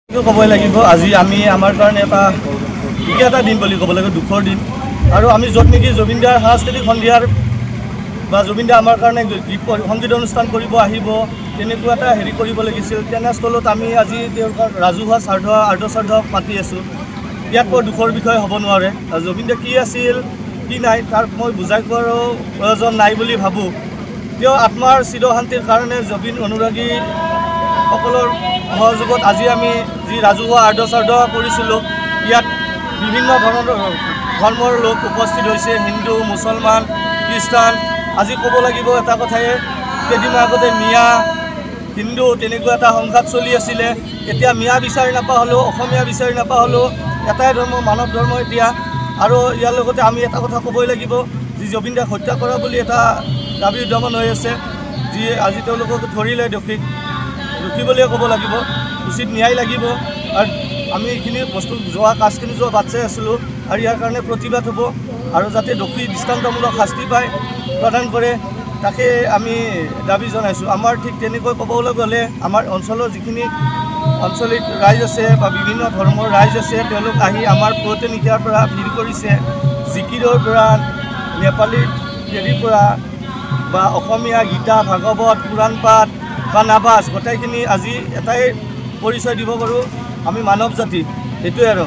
ক'বই লাগিব আজি আমি আমাৰ কাৰণে এটা দিন বুলি ক'ব লাগিব, দুখৰ দিন। আৰু আমি য'ত নেকি জুবিন দাৰ সাংস্কৃতিক সন্ধিয়াৰ বা জুবিন দা আমাৰ কাৰণে সংগীত অনুষ্ঠান কৰিব আহিব, তেনেকুৱা এটা কৰিব লাগিছিল। তেনেস্থলত আমি আজি তেওঁলোকৰ ৰাজহুৱা আৰ্ধশ্ৰাদ্ধ পাতি আছোঁ। ইয়াত বৰ দুখৰ বিষয় হ'ব নোৱাৰে। জুবিন দা কি আছিল কি নাই তাৰ মই বুজাই কোৱাৰো প্ৰয়োজন নাই বুলি ভাবোঁ। তেওঁ আত্মাৰ চিৰশান্তিৰ কাৰণে জুবিন অনুৰাগীসকলৰ সহযোগত আজি আমি যি ৰাজহুৱা আৰ্ধশ্ৰাদ্ধ কৰিছিলোঁ, ইয়াত বিভিন্ন ধৰ্মৰ লোক উপস্থিত হৈছে, হিন্দু, মুছলমান, খ্ৰীষ্টান। আজি ক'ব লাগিব এটা কথাই, কেইদিনমান আগতে মিয়া হিন্দু তেনেকুৱা এটা সংঘাত চলি আছিলে। এতিয়া মিয়া বিচাৰি নাপা হ'লেও, অসমীয়া বিচাৰি নাপা হ'লেও এটাই ধৰ্ম, মানৱ ধৰ্ম এতিয়া। আৰু ইয়াৰ লগতে আমি এটা কথা ক'বই লাগিব, যি জুবিন দাক হত্যা কৰা বুলি এটা দাবী উত্থাপন হৈ আছে, যি আজি তেওঁলোকক ধৰিলে দোষী বুলিয়ে ক'ব লাগিব। উচিত ন্যায় লাগিব। আৰু আমি এইখিনি বস্তু কাজখিনি বাট চাই আছিলোঁ। আৰু ইয়াৰ কাৰণে প্ৰতিবাদ হ'ব আৰু যাতে দোষী দৃষ্টান্তমূলক শাস্তি পায় প্ৰদান কৰে, তাকে আমি দাবী জনাইছোঁ। আমাৰ ঠিক তেনেকৈ ক'বলৈ গ'লে আমাৰ অঞ্চলৰ যিখিনি আঞ্চলিক ৰাইজ আছে বা বিভিন্ন ধৰ্মৰ ৰাইজ আছে, তেওঁলোক আহি আমাৰ পুৱতে নিশাৰ পৰা ভিৰ কৰিছে। জিকিৰৰ পৰা, নেপালী পৰা বা অসমীয়া গীতা, ভাগৱত, পুৰাণ পাঠ বা নাবাজ, গোটেইখিনি আজি এটাই পৰিচয় দিব পাৰোঁ, আমি মানৱ জাতি, সেইটোৱে আৰু।